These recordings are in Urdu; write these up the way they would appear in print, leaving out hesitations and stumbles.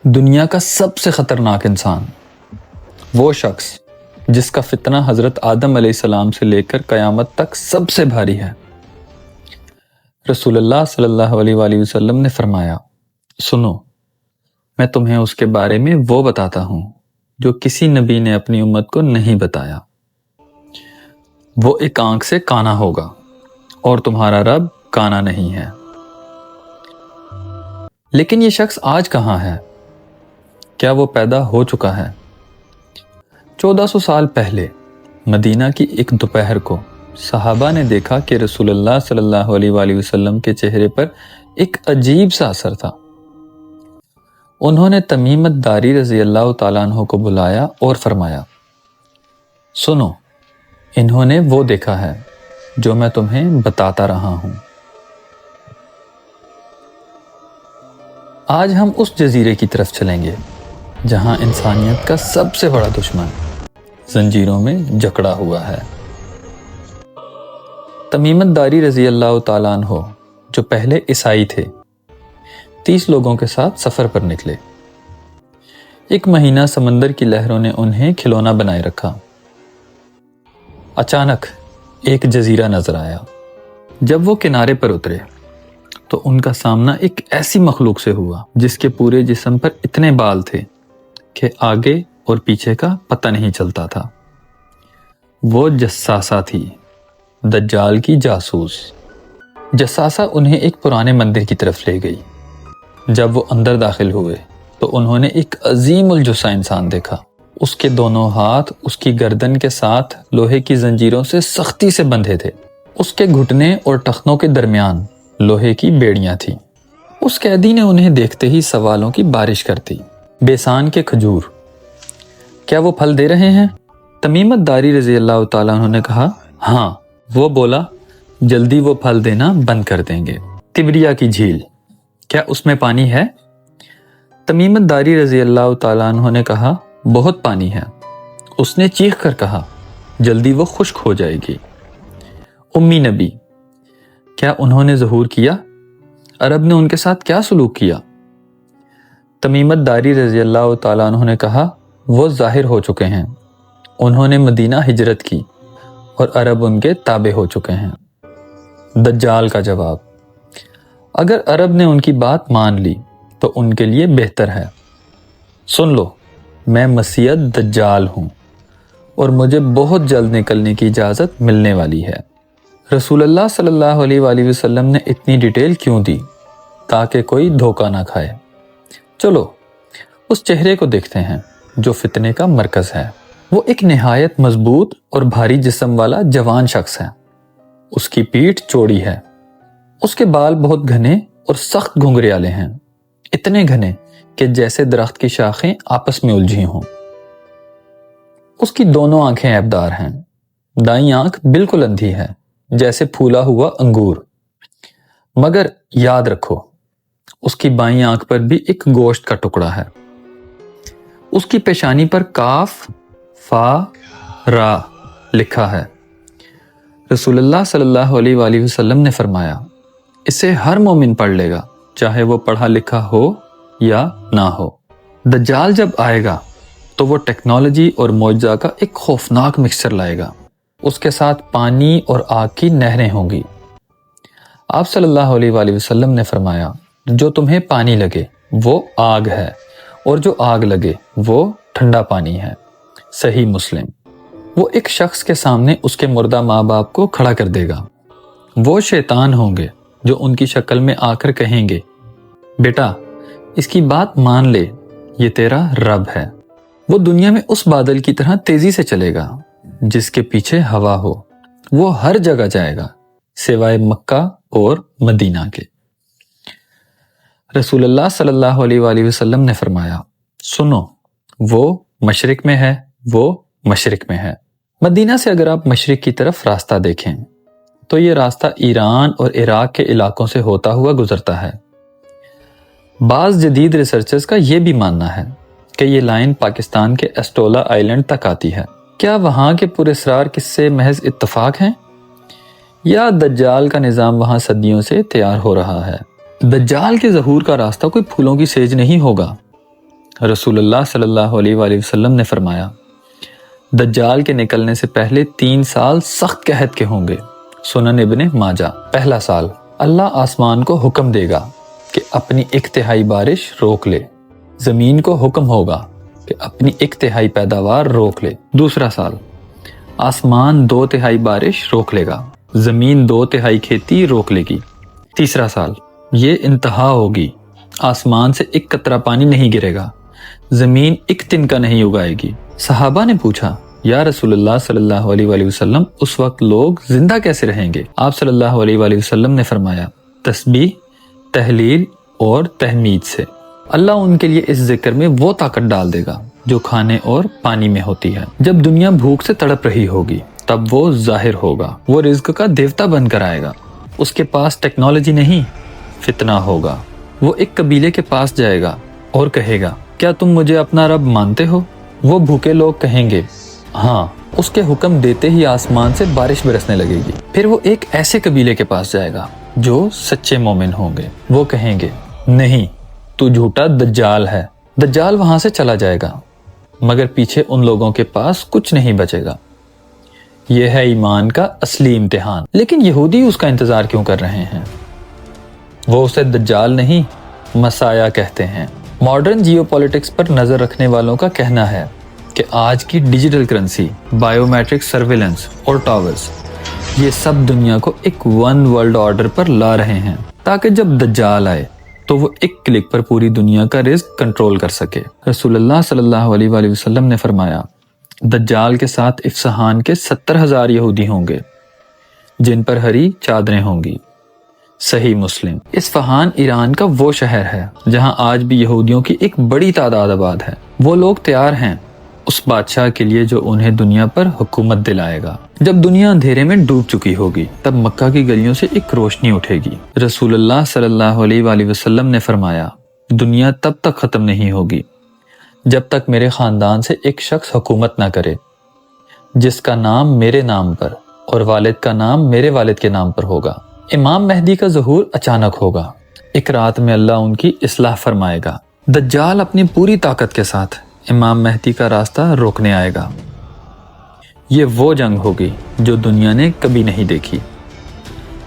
دنیا کا سب سے خطرناک انسان وہ شخص جس کا فتنہ حضرت آدم علیہ السلام سے لے کر قیامت تک سب سے بھاری ہے۔ رسول اللہ صلی اللہ علیہ وآلہ وسلم نے فرمایا، سنو، میں تمہیں اس کے بارے میں وہ بتاتا ہوں جو کسی نبی نے اپنی امت کو نہیں بتایا۔ وہ ایک آنکھ سے کانا ہوگا اور تمہارا رب کانا نہیں ہے۔ لیکن یہ شخص آج کہاں ہے؟ کیا وہ پیدا ہو چکا ہے؟ 1400 سال پہلے مدینہ کی ایک دوپہر کو صحابہ نے دیکھا کہ رسول اللہ صلی اللہ علیہ وآلہ وسلم کے چہرے پر ایک عجیب سا اثر تھا۔ انہوں نے تمیمت داری رضی اللہ تعالیٰ عنہ کو بلایا اور فرمایا، سنو، انہوں نے وہ دیکھا ہے جو میں تمہیں بتاتا رہا ہوں۔ آج ہم اس جزیرے کی طرف چلیں گے جہاں انسانیت کا سب سے بڑا دشمن زنجیروں میں جکڑا ہوا ہے۔ تمیمت داری رضی اللہ تعالیٰ عنہ جو پہلے عیسائی تھے، 30 لوگوں کے ساتھ سفر پر نکلے۔ ایک مہینہ سمندر کی لہروں نے انہیں کھلونا بنائے رکھا۔ اچانک ایک جزیرہ نظر آیا۔ جب وہ کنارے پر اترے تو ان کا سامنا ایک ایسی مخلوق سے ہوا جس کے پورے جسم پر اتنے بال تھے کہ آگے اور پیچھے کا پتہ نہیں چلتا تھا۔ وہ جساسہ تھی، دجال کی جاسوس۔ جساسہ انہیں ایک پرانے مندر کی طرف لے گئی۔ جب وہ اندر داخل ہوئے تو انہوں نے ایک عظیم الجثہ انسان دیکھا۔ اس کے دونوں ہاتھ اس کی گردن کے ساتھ لوہے کی زنجیروں سے سختی سے بندھے تھے۔ اس کے گھٹنے اور ٹخنوں کے درمیان لوہے کی بیڑیاں تھیں۔ اس قیدی نے انہیں دیکھتے ہی سوالوں کی بارش کر دی۔ بیسان کے کھجور، کیا وہ پھل دے رہے ہیں؟ تمیمت داری رضی اللہ تعالیٰ عنہ نے کہا، ہاں۔ وہ بولا، جلدی وہ پھل دینا بند کر دیں گے۔ تبریا کی جھیل، کیا اس میں پانی ہے؟ تمیمت داری رضی اللہ تعالیٰ عنہ نے کہا، بہت پانی ہے۔ اس نے چیخ کر کہا، جلدی وہ خشک ہو جائے گی۔ امی نبی، کیا انہوں نے ظہور کیا؟ عرب نے ان کے ساتھ کیا سلوک کیا؟ تمیمت داری رضی اللہ تعالیٰ عنہ نے کہا، وہ ظاہر ہو چکے ہیں۔ انہوں نے مدینہ ہجرت کی اور عرب ان کے تابع ہو چکے ہیں۔ دجال کا جواب، اگر عرب نے ان کی بات مان لی تو ان کے لیے بہتر ہے۔ سن لو، میں مسیح دجال ہوں اور مجھے بہت جلد نکلنے کی اجازت ملنے والی ہے۔ رسول اللہ صلی اللہ علیہ وآلہ وسلم نے اتنی ڈیٹیل کیوں دی؟ تاکہ کوئی دھوکہ نہ کھائے۔ چلو اس چہرے کو دیکھتے ہیں جو فتنے کا مرکز ہے۔ وہ ایک نہایت مضبوط اور بھاری جسم والا جوان شخص ہے۔ اس کی پیٹھ چوڑی ہے۔ اس کے بال بہت گھنے اور سخت گھنگریالے ہیں، اتنے گھنے کہ جیسے درخت کی شاخیں آپس میں الجھی ہوں۔ اس کی دونوں آنکھیں عیبدار ہیں۔ دائیں آنکھ بالکل اندھی ہے، جیسے پھولا ہوا انگور۔ مگر یاد رکھو، اس کی بائیں آنکھ پر بھی ایک گوشت کا ٹکڑا ہے۔ اس کی پیشانی پر کاف، فا، را لکھا ہے۔ رسول اللہ صلی اللہ علیہ وآلہ وسلم نے فرمایا، اسے ہر مومن پڑھ لے گا، چاہے وہ پڑھا لکھا ہو یا نہ ہو۔ دجال جب آئے گا تو وہ ٹیکنالوجی اور معجزہ کا ایک خوفناک مکسچر لائے گا۔ اس کے ساتھ پانی اور آگ کی نہریں ہوں گی۔ آپ صلی اللہ علیہ وآلہ وسلم نے فرمایا، جو تمہیں پانی لگے وہ آگ ہے اور جو آگ لگے وہ ٹھنڈا پانی ہے۔ صحیح مسلم۔ وہ ایک شخص کے سامنے اس کے مردہ ماں باپ کو کھڑا کر دے گا۔ وہ شیطان ہوں گے جو ان کی شکل میں آ کر کہیں گے، بیٹا اس کی بات مان لے، یہ تیرا رب ہے۔ وہ دنیا میں اس بادل کی طرح تیزی سے چلے گا جس کے پیچھے ہوا ہو۔ وہ ہر جگہ جائے گا سوائے مکہ اور مدینہ کے۔ رسول اللہ صلی اللہ علیہ وآلہ وسلم نے فرمایا، سنو، وہ مشرق میں ہے، وہ مشرق میں ہے۔ مدینہ سے اگر آپ مشرق کی طرف راستہ دیکھیں تو یہ راستہ ایران اور عراق کے علاقوں سے ہوتا ہوا گزرتا ہے۔ بعض جدید ریسرچرز کا یہ بھی ماننا ہے کہ یہ لائن پاکستان کے اسٹولا آئیلینڈ تک آتی ہے۔ کیا وہاں کے پراسرار قصے محض اتفاق ہیں یا دجال کا نظام وہاں صدیوں سے تیار ہو رہا ہے؟ دجال کے ظہور کا راستہ کوئی پھولوں کی سیج نہیں ہوگا، رسول اللہ صلی اللہ علیہ وآلہ وسلم نے فرمایا دجال کے نکلنے سے پہلے 3 سال سخت قحط کے ہوں گے۔ سنن ابن ماجہ۔ پہلا سال، اللہ آسمان کو حکم دے گا کہ اپنی 1/3 بارش روک لے، زمین کو حکم ہوگا کہ اپنی 1/3 پیداوار روک لے۔ دوسرا سال، آسمان 2/3 بارش روک لے گا، زمین 2/3 کھیتی روک لے گی۔ تیسرا سال، یہ انتہا ہوگی، آسمان سے 1 قطرہ پانی نہیں گرے گا، زمین 1 تنکا نہیں اگائے گی۔ صحابہ نے پوچھا یا رسول اللہ صلی اللہ علیہ وآلہ وسلم اس وقت لوگ زندہ کیسے رہیں گے؟ آپ صلی اللہ علیہ وآلہ وسلم نے فرمایا تسبیح، تحلیل اور تحمید سے اللہ ان کے لیے اس ذکر میں وہ طاقت ڈال دے گا جو کھانے اور پانی میں ہوتی ہے۔ جب دنیا بھوک سے تڑپ رہی ہوگی تب وہ ظاہر ہوگا، وہ رزق کا دیوتا بن کر آئے گا، اس کے پاس ٹیکنالوجی نہیں، فتنہ ہوگا۔ وہ ایک قبیلے کے پاس جائے گا اور کہے گا کیا تم مجھے اپنا رب مانتے ہو؟ وہ بھوکے لوگ کہیں گے ہاں۔ اس کے حکم دیتے ہی آسمان سے بارش برسنے لگے گی۔ پھر وہ ایک ایسے قبیلے کے پاس جائے گا جو سچے مومن ہوں گے، وہ کہیں گے نہیں، تو جھوٹا دجال ہے۔ دجال وہاں سے چلا جائے گا مگر پیچھے ان لوگوں کے پاس کچھ نہیں بچے گا۔ یہ ہے ایمان کا اصلی امتحان۔ لیکن یہودی اس کا انتظار کیوں کر رہے ہیں؟ وہ اسے دجال نہیں مسیح کہتے ہیں۔ ماڈرن جیو پولیٹکس پر نظر رکھنے والوں کا کہنا ہے کہ آج کی digital currency, biometric surveillance اور ٹاورز، یہ سب دنیا کو ایک ون ورلڈ آرڈر پر لا رہے ہیں تاکہ جب دجال آئے تو وہ ایک کلک پر پوری دنیا کا رزق کنٹرول کر سکے۔ رسول اللہ صلی اللہ علیہ وآلہ وسلم نے فرمایا دجال کے ساتھ افسحان کے 70,000 یہودی ہوں گے جن پر ہری چادریں ہوں گی۔ صحیح مسلم۔ اصفہان ایران کا وہ شہر ہے جہاں آج بھی یہودیوں کی ایک بڑی تعداد آباد ہے۔ وہ لوگ تیار ہیں اس بادشاہ کے لیے جو انہیں دنیا پر حکومت دلائے گا۔ جب دنیا اندھیرے میں ڈوب چکی ہوگی تب مکہ کی گلیوں سے ایک روشنی اٹھے گی۔ رسول اللہ صلی اللہ علیہ وآلہ وسلم نے فرمایا دنیا تب تک ختم نہیں ہوگی جب تک میرے خاندان سے ایک شخص حکومت نہ کرے جس کا نام میرے نام پر اور والد کا نام میرے والد کے نام پر ہوگا۔ امام مہدی کا ظہور اچانک ہوگا، ایک رات میں اللہ ان کی اصلاح فرمائے گا۔ دجال اپنی پوری طاقت کے ساتھ امام مہدی کا راستہ روکنے آئے گا۔ یہ وہ جنگ ہوگی جو دنیا نے کبھی نہیں دیکھی۔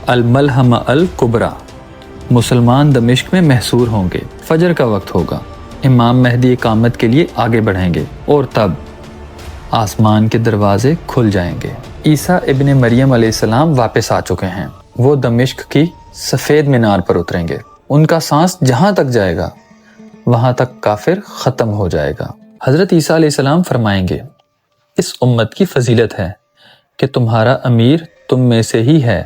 الملحمہ الکبریٰ، مسلمان دمشق میں محصور ہوں گے، فجر کا وقت ہوگا، امام مہدی اقامت کے لیے آگے بڑھیں گے اور تب آسمان کے دروازے کھل جائیں گے۔ عیسیٰ ابن مریم علیہ السلام واپس آ چکے ہیں۔ وہ دمشق کی سفید مینار پر اتریں گے۔ ان کا سانس جہاں تک جائے گا وہاں تک کافر ختم ہو جائے گا۔ حضرت عیسیٰ علیہ السلام فرمائیں گے اس امت کی فضیلت ہے کہ تمہارا امیر تم میں سے ہی ہے۔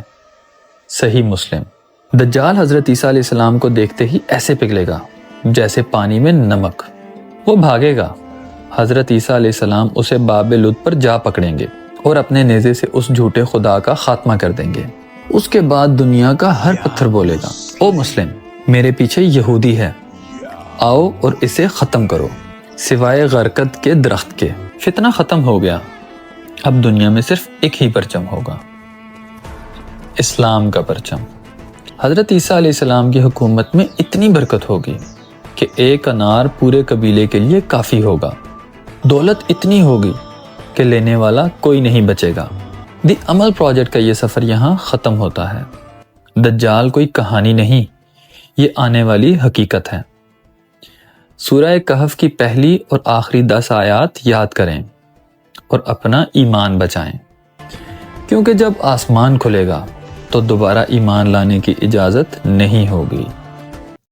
صحیح مسلم۔ دجال حضرت عیسیٰ علیہ السلام کو دیکھتے ہی ایسے پگھلے گا جیسے پانی میں نمک۔ وہ بھاگے گا، حضرت عیسیٰ علیہ السلام اسے باب لد پر جا پکڑیں گے اور اپنے نیزے سے اس جھوٹے خدا کا خاتمہ کر دیں گے۔ اس کے بعد دنیا کا ہر پتھر بولے گا او مسلم، میرے پیچھے یہودی ہے، آؤ اور اسے ختم کرو سوائے غرقد کے درخت کے۔ فتنہ ختم ہو گیا، اب دنیا میں صرف ایک ہی پرچم ہوگا، اسلام کا پرچم۔ حضرت عیسیٰ علیہ السلام کی حکومت میں اتنی برکت ہوگی کہ ایک انار پورے قبیلے کے لیے کافی ہوگا، دولت اتنی ہوگی کہ لینے والا کوئی نہیں بچے گا۔ دی عمل پروجیکٹ کا یہ سفر یہاں ختم ہوتا ہے۔ دجال کوئی کہانی نہیں، یہ آنے والی حقیقت ہے۔ سورہ کہف کی پہلی اور آخری 10 آیات یاد کریں اور اپنا ایمان بچائیں، کیونکہ جب آسمان کھلے گا تو دوبارہ ایمان لانے کی اجازت نہیں ہوگی۔